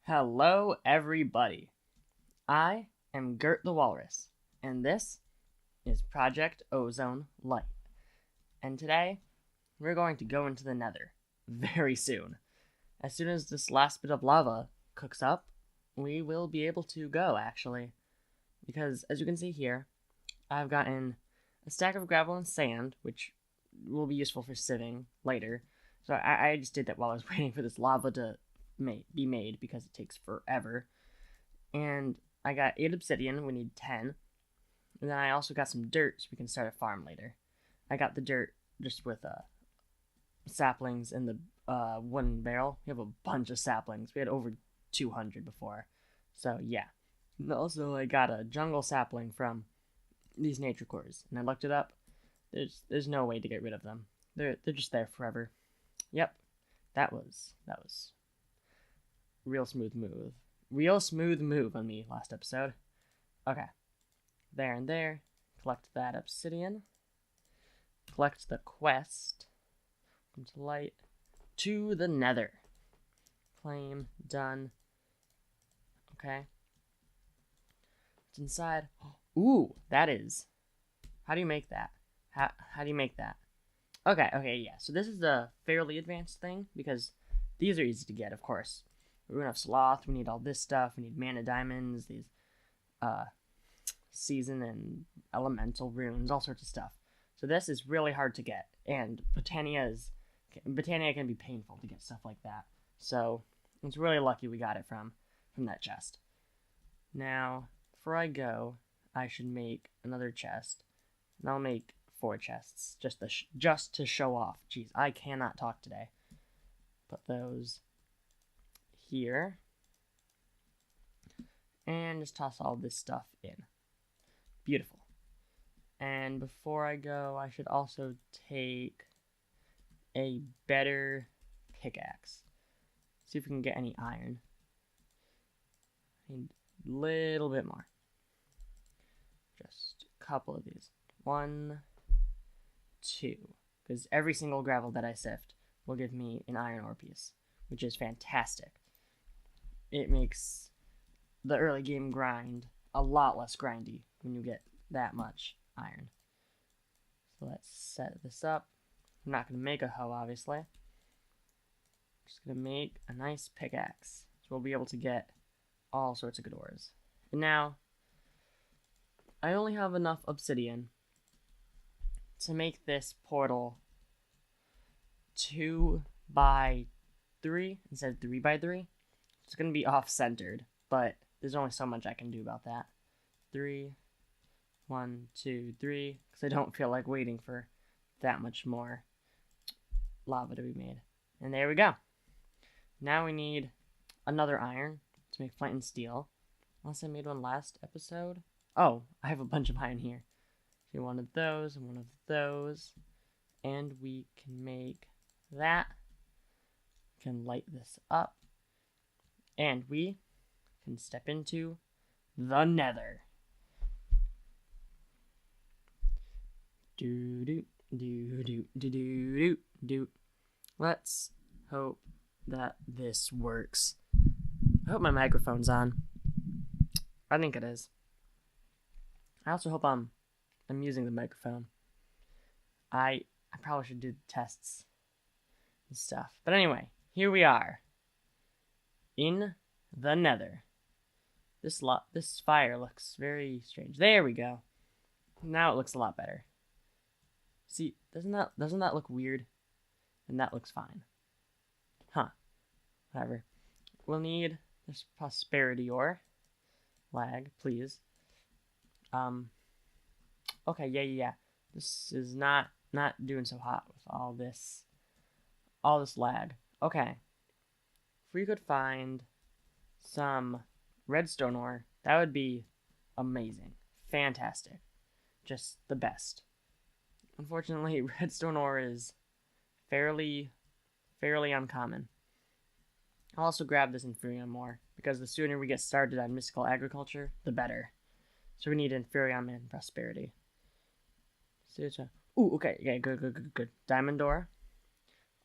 Hello, everybody. I am Gert the Walrus, and this is Project Ozone Lite. And today, we're going to go into the Nether very soon. As soon as this last bit of lava cooks up, we will be able to go, actually. Because, as you can see here, I've gotten a stack of gravel and sand, which will be useful for sieving later. So I just did that while I was waiting for this lava to be made because it takes forever. And I got 8 obsidian, we need 10. And then I also got some dirt so we can start a farm later. I got the dirt just with saplings in the wooden barrel. We have a bunch of saplings. We had over 200 before. So yeah. And also I got a jungle sapling from these nature cores. And I looked it up. There's no way to get rid of them. They're just there forever. Yep. That was real smooth move on me last episode. Okay. There and there. Collect that obsidian. Collect the quest. Come to light. To the Nether. Claim. Done. Okay. What's inside? Ooh, that is. How do you make that? How do you make that? Okay, yeah. So this is a fairly advanced thing because these are easy to get, of course. We're gonna have sloth. We need all this stuff. We need mana diamonds. These, season and elemental runes, all sorts of stuff. So this is really hard to get, and Botania can be painful to get stuff like that. So it's really lucky we got it from that chest. Now, before I go, I should make another chest, and I'll make 4 chests just to show off. Jeez, I cannot talk today. Put those here and just toss all this stuff in. Beautiful. And before I go, I should also take a better pickaxe. See if we can get any iron. I need a little bit more. Just a couple of these. 1, 2. Because every single gravel that I sift will give me an iron ore piece, which is fantastic. It makes the early game grind a lot less grindy when you get that much iron. So let's set this up. I'm not going to make a hoe, obviously. I'm just going to make a nice pickaxe. So we'll be able to get all sorts of good ores. And now, I only have enough obsidian to make this portal 2 by 3 instead of 3 by 3. It's going to be off-centered, but there's only so much I can do about that. 3, 1, 2, 3, because I don't feel like waiting for that much more lava to be made. And there we go. Now we need another iron to make flint and steel. Unless I made one last episode. Oh, I have a bunch of iron here. So one of those and one of those. And we can make that. We can light this up. And we can step into the Nether. Do. Let's hope that this works. I hope my microphone's on. I think it is. I also hope I'm using the microphone. I probably should do the tests and stuff. But anyway, here we are. In the Nether. This fire looks very strange. There we go. Now it looks a lot better. See, doesn't that look weird? And that looks fine. Huh. Whatever. We'll need this prosperity ore. Lag, please. Okay, yeah. This is not doing so hot with all this lag. Okay. If we could find some redstone ore, that would be amazing. Fantastic. Just the best. Unfortunately, redstone ore is fairly uncommon. I'll also grab this Inferium ore, because the sooner we get started on mystical agriculture, the better. So we need Inferium and prosperity. Ooh, okay, yeah, good. Diamond ore.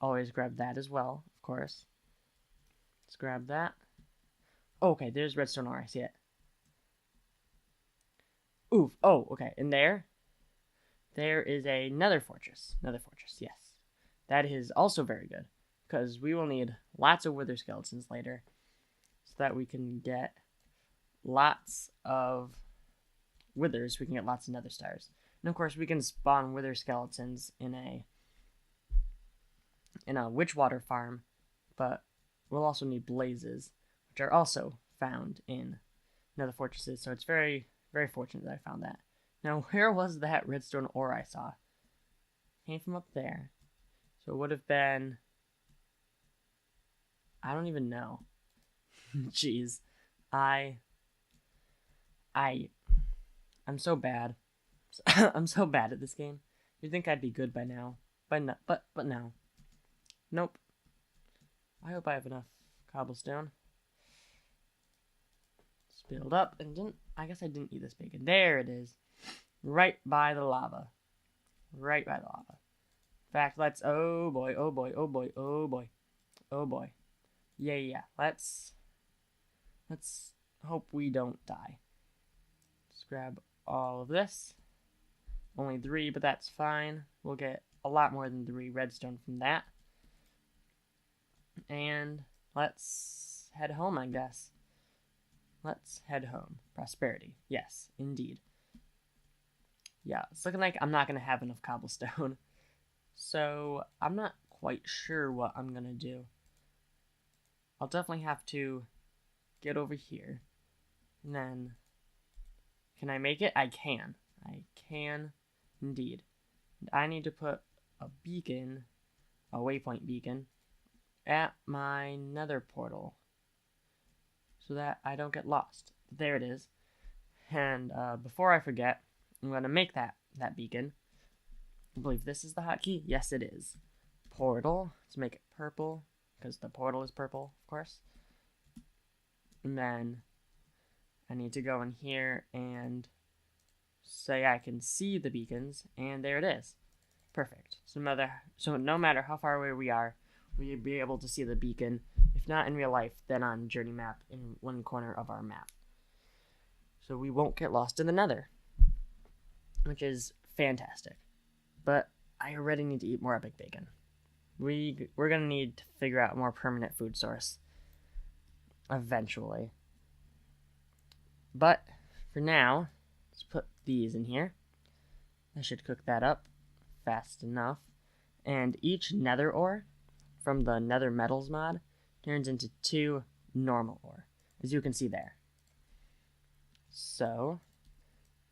Always grab that as well, of course. Let's grab that. Oh, okay, there's redstone ore. I see it. Oof. Oh, okay. And there is a nether fortress. Nether fortress, yes. That is also very good, because we will need lots of wither skeletons later, so that we can get lots of withers. We can get lots of nether stars. And of course, we can spawn wither skeletons in a witch water farm, but we'll also need blazes, which are also found in nether fortresses. So it's very, very fortunate that I found that. Now, where was that redstone ore I saw? Came from up there. So it would have been... I don't even know. Jeez. I'm so bad. I'm so bad at this game. You'd think I'd be good by now. But no. Nope. I hope I have enough cobblestone. Let's build up and I guess I didn't eat this bacon. There it is. Right by the lava. Right by the lava. In fact, let's... Oh boy, oh boy, oh boy, oh boy. Oh boy. Yeah. Let's hope we don't die. Let's grab all of this. Only 3, but that's fine. We'll get a lot more than 3 redstone from that. And let's head home, I guess. Let's head home. Prosperity. Yes, indeed. Yeah, it's looking like I'm not going to have enough cobblestone. So, I'm not quite sure what I'm going to do. I'll definitely have to get over here. And then, can I make it? I can. I can indeed. And I need to put a beacon, a waypoint beacon, at my nether portal so that I don't get lost. There it is. And before I forget, I'm going to make that beacon. I believe this is the hotkey. Yes, it is. Portal. Let's make it purple, because the portal is purple, of course. And then I need to go in here and say I can see the beacons, and there it is. Perfect. So no matter how far away we are, we'll be able to see the beacon. If not in real life, then on journey map in one corner of our map. So we won't get lost in the nether, which is fantastic. But I already need to eat more epic bacon. We're going to need to figure out a more permanent food source eventually. But for now, let's put these in here. I should cook that up fast enough. And each nether ore from the nether metals mod turns into 2 normal ore, as you can see there. So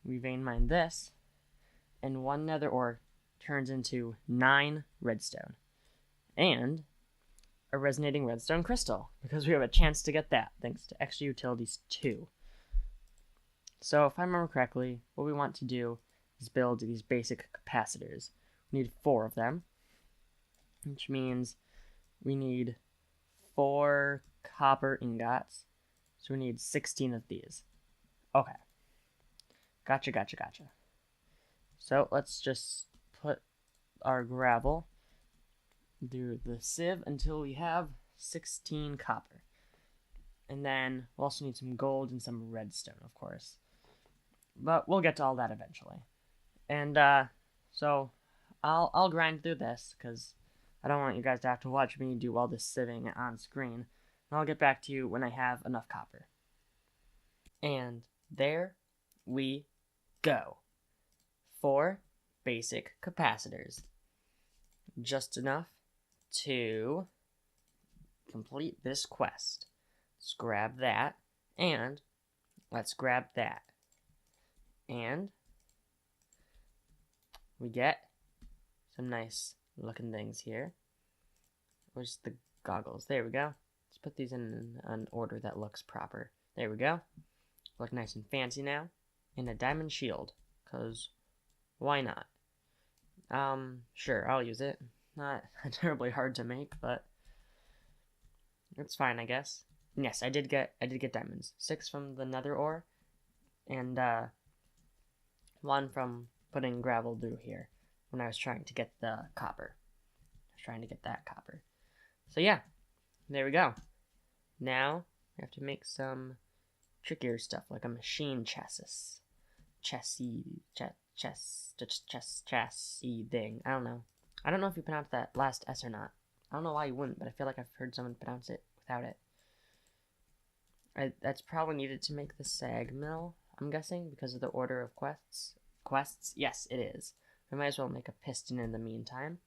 we vein mine this, and 1 nether ore turns into 9 redstone. And a resonating redstone crystal, because we have a chance to get that, thanks to Extra Utilities 2. So, if I remember correctly, what we want to do is build these basic capacitors. We need 4 of them, which means we need 4 copper ingots, so we need 16 of these. Okay. Gotcha. So, let's just put our gravel through the sieve until we have 16 copper. And then we'll also need some gold and some redstone, of course. But we'll get to all that eventually. And so I'll grind through this, because I don't want you guys to have to watch me do all this sieving on screen. And I'll get back to you when I have enough copper. And there we go. 4 basic capacitors. Just enough to complete this quest. Let's grab that, and let's grab that. And we get some nice looking things here. Where's the goggles? There we go. Let's put these in an order that looks proper. There we go. Look nice and fancy now. And a diamond shield, because why not? Sure, I'll use it. Not terribly hard to make, but it's fine, I guess. And yes, I did get diamonds. 6 from the nether ore, and 1 from putting gravel through here when I was trying to get the copper. I was trying to get that copper. So yeah, there we go. Now we have to make some trickier stuff, like a machine chassis thing. I don't know. I don't know if you pronounce that last S or not. I don't know why you wouldn't, but I feel like I've heard someone pronounce it without it. That's probably needed to make the sag mill, I'm guessing, because of the order of quests. Quests? Yes, it is. We might as well make a piston in the meantime.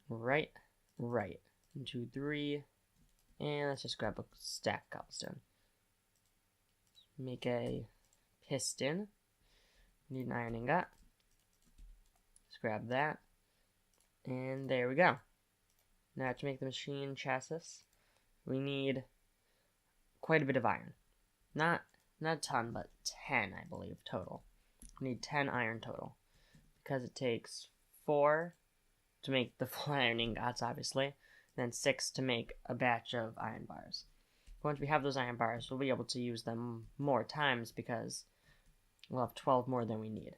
Right. 1, 2, 3. And let's just grab a stack of cobblestone. Make a piston. Need an iron ingot. Let's grab that. And there we go. Now to make the machine chassis, we need quite a bit of iron. Not a ton, but 10, I believe, total. We need 10 iron total. Because it takes 4 to make the 4 iron ingots, obviously. And then 6 to make a batch of iron bars. Once we have those iron bars, we'll be able to use them more times because we'll have 12 more than we need.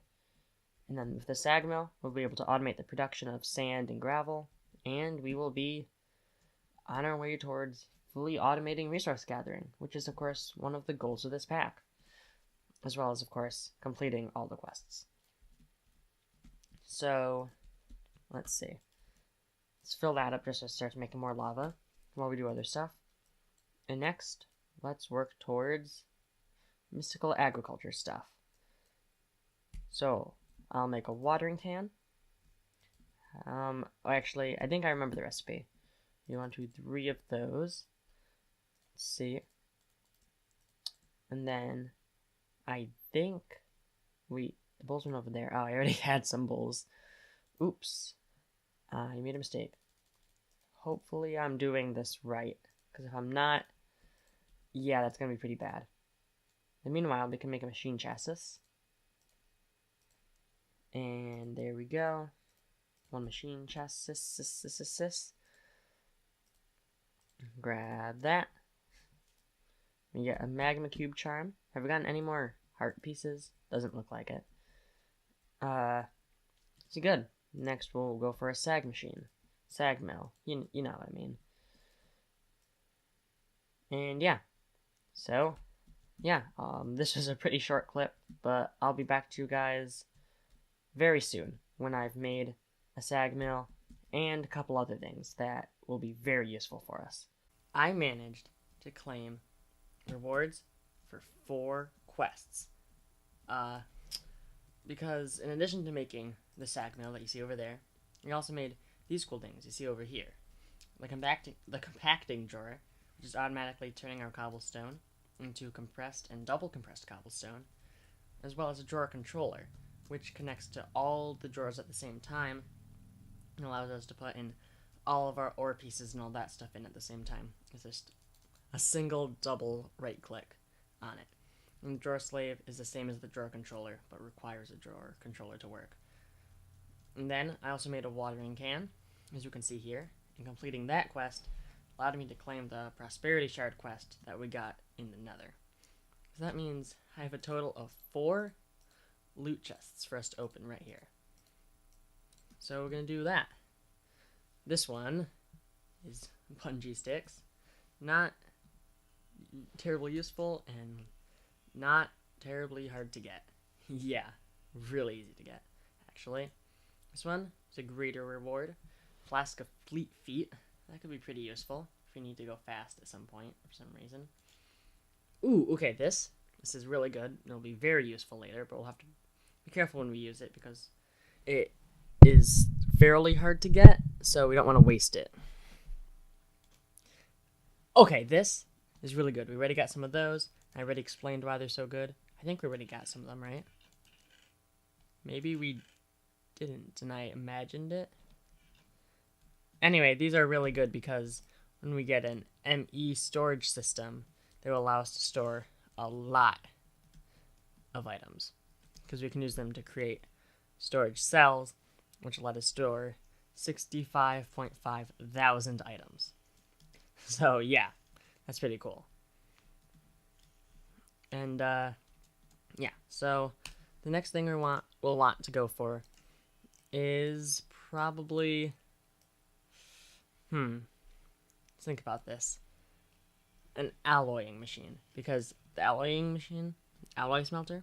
And then with the sag mill, we'll be able to automate the production of sand and gravel, and we will be on our way towards fully automating resource gathering, which is, of course, one of the goals of this pack, as well as, of course, completing all the quests. So, let's see. Let's fill that up just to start making more lava while we do other stuff. And next, let's work towards mystical agriculture stuff. So, I'll make a watering can. Actually, I think I remember the recipe. You want 2, 3 of those. Let's see. And then, I think the bowls went over there. Oh, I already had some bowls. Oops. I made a mistake. Hopefully I'm doing this right. Because if I'm not, yeah, that's going to be pretty bad. And meanwhile, we can make a machine chassis. And there we go. 1 machine chassis. Grab that. We get a magma cube charm. Have we gotten any more heart pieces? Doesn't look like it. So good. Next we'll go for a sag machine. Sag mill. You know what I mean. And yeah. So, yeah. This was a pretty short clip, but I'll be back to you guys very soon when I've made a sag mill and a couple other things that will be very useful for us. I managed to claim rewards for 4 quests. Because in addition to making the sag mill that you see over there, we also made these cool things you see over here. The compacting drawer, which is automatically turning our cobblestone into compressed and double compressed cobblestone, as well as a drawer controller, which connects to all the drawers at the same time and allows us to put in all of our ore pieces and all that stuff in at the same time. It's just a single double right click on it. And the drawer slave is the same as the drawer controller, but requires a drawer controller to work. And then I also made a watering can, as you can see here, and completing that quest allowed me to claim the prosperity shard quest that we got in the Nether. So that means I have a total of 4 loot chests for us to open right here. So we're going to do that. This one is bungee sticks. Not terribly useful and not terribly hard to get. Yeah, really easy to get, actually. This one is a greater reward. Flask of Fleet Feet. That could be pretty useful if you need to go fast at some point for some reason. Ooh, okay, this is really good. It'll be very useful later, but we'll have to be careful when we use it because it is fairly hard to get, so we don't want to waste it. Okay, this is really good. We already got some of those. I already explained why they're so good. I think we already got some of them, right? Maybe we didn't, and I imagined it. Anyway, these are really good because when we get an ME storage system, they will allow us to store a lot of items because we can use them to create storage cells, which let us store 65.5 thousand items. So yeah, that's pretty cool. And yeah, so the next thing we'll want to go for is probably let's think about this. alloying machine, because the alloy smelter,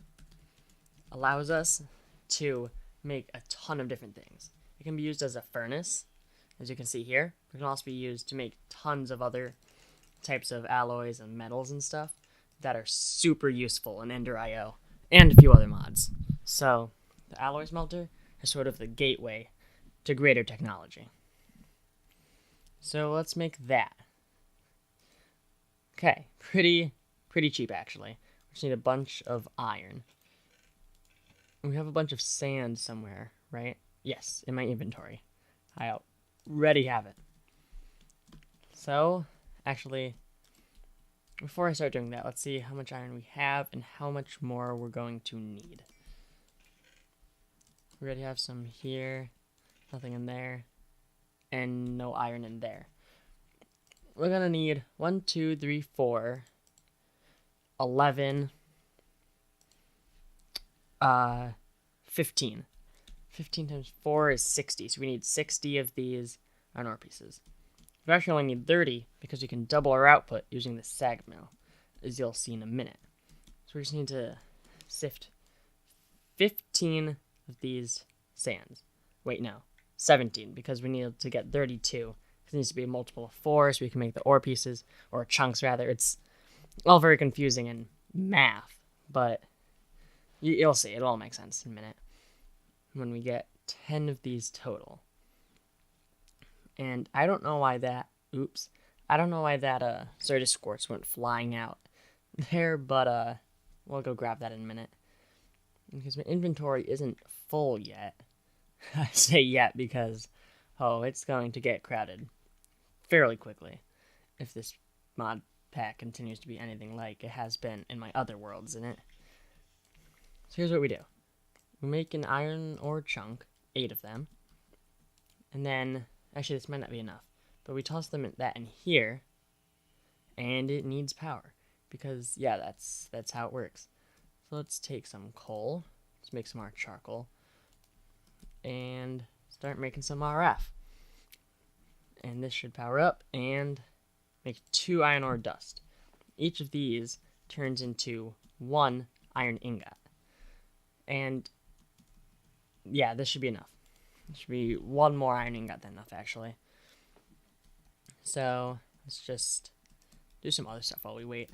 allows us to make a ton of different things. It can be used as a furnace, as you can see here. It can also be used to make tons of other types of alloys and metals and stuff that are super useful in Ender IO and a few other mods. So the alloy smelter is sort of the gateway to greater technology. So let's make that. Okay, pretty cheap actually. We just need a bunch of iron. We have a bunch of sand somewhere, right? Yes, in my inventory. I already have it. So, actually, before I start doing that, let's see how much iron we have and how much more we're going to need. We already have some here, nothing in there, and no iron in there. We're gonna need 1, 2, 3, 4, 11, 15. 15 times 4 is 60, so we need 60 of these iron ore pieces. We actually only need 30 because we can double our output using the sag mill, as you'll see in a minute. So we just need to sift 15 of these sands. Wait, no, 17, because we need to get 32. It needs to be a multiple of 4 so we can make the ore pieces, or chunks rather. It's all very confusing in math, but you'll see. It'll all make sense in a minute when we get 10 of these total. And I don't know why that, Certus quartz went flying out there, but we'll go grab that in a minute. Because my inventory isn't full yet. I say yet because, it's going to get crowded fairly quickly if this mod pack continues to be anything like it has been in my other worlds in it. So here's what we do. We make an iron ore chunk, 8 of them, and then, actually this might not be enough, but we toss them in here, and it needs power, because, yeah, that's how it works. So let's take some coal, let's make some more charcoal, and start making some RF. And this should power up and make 2 iron ore dust. Each of these turns into 1 iron ingot. And yeah, this should be enough. There should be 1 more iron ingot than enough, actually. So let's just do some other stuff while we wait.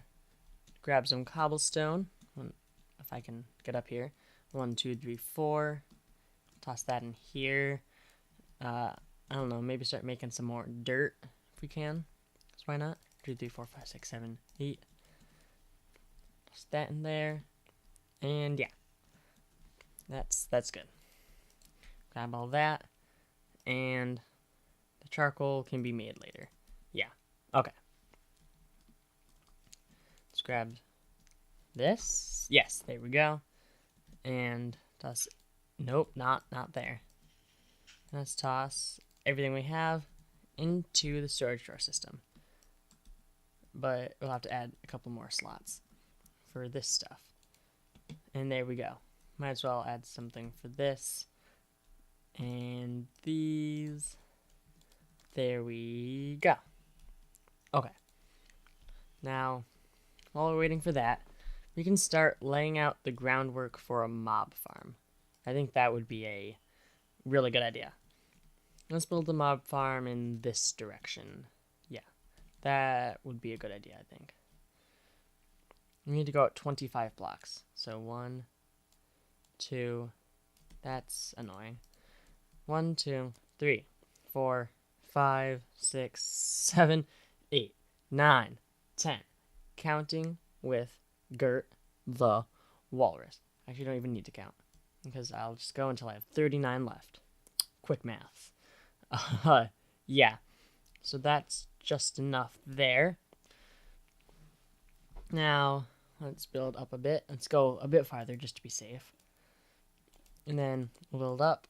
Grab some cobblestone, if I can get up here. 1, 2, 3, 4. Toss that in here. I don't know, maybe start making some more dirt if we can. So why not? 2, 3, 4, 5, 6, 7, 8. Toss that in there. And yeah. That's good. Grab all that. And the charcoal can be made later. Yeah. Okay. Let's grab this. Yes, there we go. And toss. Nope, not there. Let's toss everything we have into the storage drawer system. But we'll have to add a couple more slots for this stuff. And there we go. Might as well add something for this. And these. There we go. Okay. Now, while we're waiting for that, we can start laying out the groundwork for a mob farm. I think that would be a really good idea. Let's build a mob farm in this direction. Yeah, that would be a good idea, I think. We need to go out 25 blocks. So 1, 2, that's annoying. 1, 2, 3, 4, 5, 6, 7, 8, 9, 10. Counting with Gert the Walrus. I actually don't even need to count, because I'll just go until I have 39 left. Quick math. Yeah. So that's just enough there. Now, let's build up a bit. Let's go a bit farther just to be safe. And then we'll build up.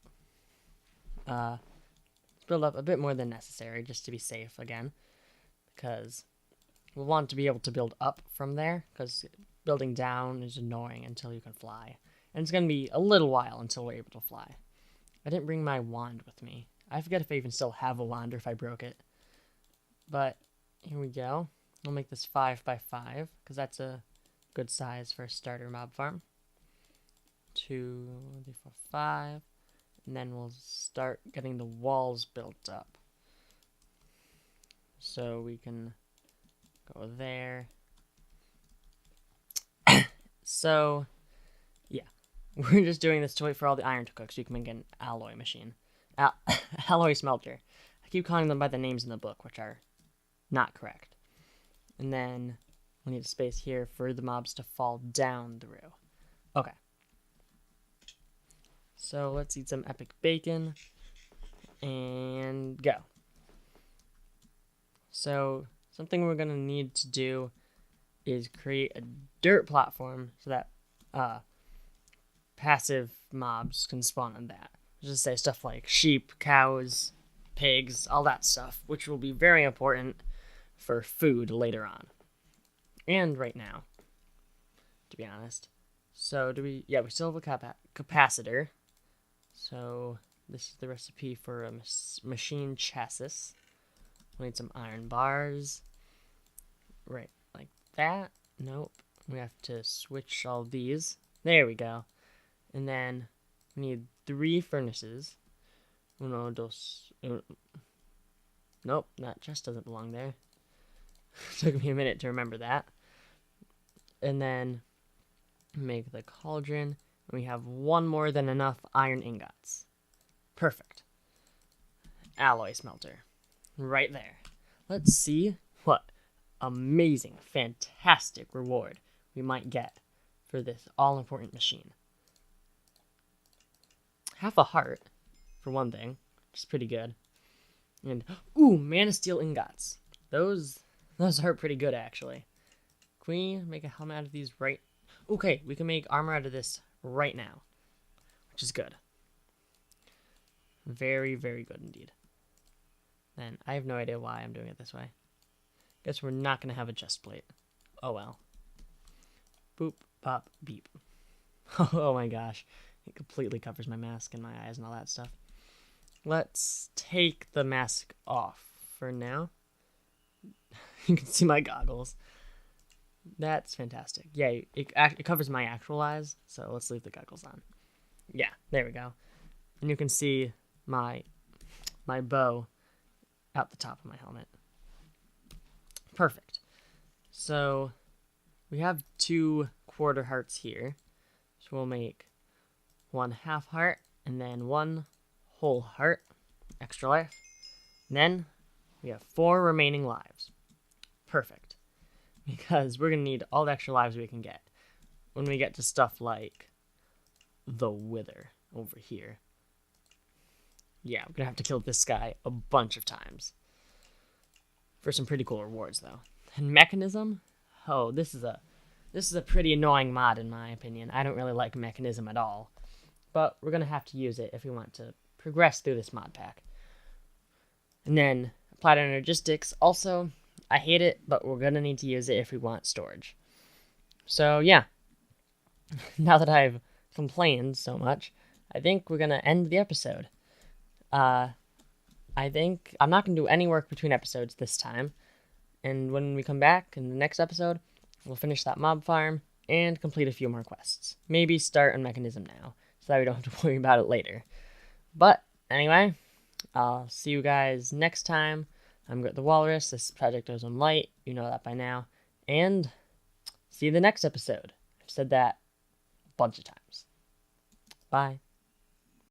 Build up a bit more than necessary just to be safe again. Because we'll want to be able to build up from there. Because building down is annoying until you can fly. And it's going to be a little while until we're able to fly. I didn't bring my wand with me. I forget if I even still have a wand or if I broke it. But here we go. We'll make this 5 by 5 because that's a good size for a starter mob farm. 2, 3, 4, 5. And then we'll start getting the walls built up. So we can go there. So, yeah. We're just doing this to wait for all the iron to cook so you can make an alloy machine. Alloy smelter. I keep calling them by the names in the book, which are not correct. And then we need a space here for the mobs to fall down through. Okay. So let's eat some epic bacon and go. So something we're going to need to do is create a dirt platform so that passive mobs can spawn on that. Just say stuff like sheep, cows, pigs, all that stuff, which will be very important for food later on. And right now, to be honest. So we still have a capacitor. So this is the recipe for a machine chassis. We need some iron bars. Right, like that. Nope. We have to switch all these. There we go. And then we need 3 furnaces. Uno, dos. Nope, that chest doesn't belong there. Took me a minute to remember that. And then make the cauldron. And we have 1 more than enough iron ingots. Perfect. Alloy smelter. Right there. Let's see what amazing, fantastic reward we might get for this all-important machine. Half a heart, for one thing, which is pretty good. And, ooh, mana steel ingots. Those are pretty good, actually. Can we make a helmet out of these right? Okay, we can make armor out of this right now, which is good. Very, very good indeed. And I have no idea why I'm doing it this way. Guess we're not going to have a chest plate. Oh well. Boop, pop, beep. Oh my gosh. It completely covers my mask and my eyes and all that stuff. Let's take the mask off for now. You can see my goggles. That's fantastic. Yeah, it covers my actual eyes, so let's leave the goggles on. Yeah, there we go. And you can see my bow out the top of my helmet. Perfect. So we have 2 quarter hearts here. So we'll make 1 half heart and then 1 whole heart. Extra life. And then we have 4 remaining lives. Perfect. Because we're going to need all the extra lives we can get when we get to stuff like the Wither over here. Yeah, we're going to have to kill this guy a bunch of times. For some pretty cool rewards, though. And Mechanism? Oh, this is a pretty annoying mod, in my opinion. I don't really like Mechanism at all. But we're going to have to use it if we want to progress through this mod pack. And then Applied Energistics. Also, I hate it, but we're going to need to use it if we want storage. So, yeah. Now that I've complained so much, I think we're going to end the episode. I think I'm not going to do any work between episodes this time. And when we come back in the next episode, we'll finish that mob farm and complete a few more quests. Maybe start on Mechanism now, so that we don't have to worry about it later. But anyway, I'll see you guys next time. I'm Grit the Walrus. This is Project Ozone Lite. You know that by now. And see you in the next episode. I've said that a bunch of times. Bye.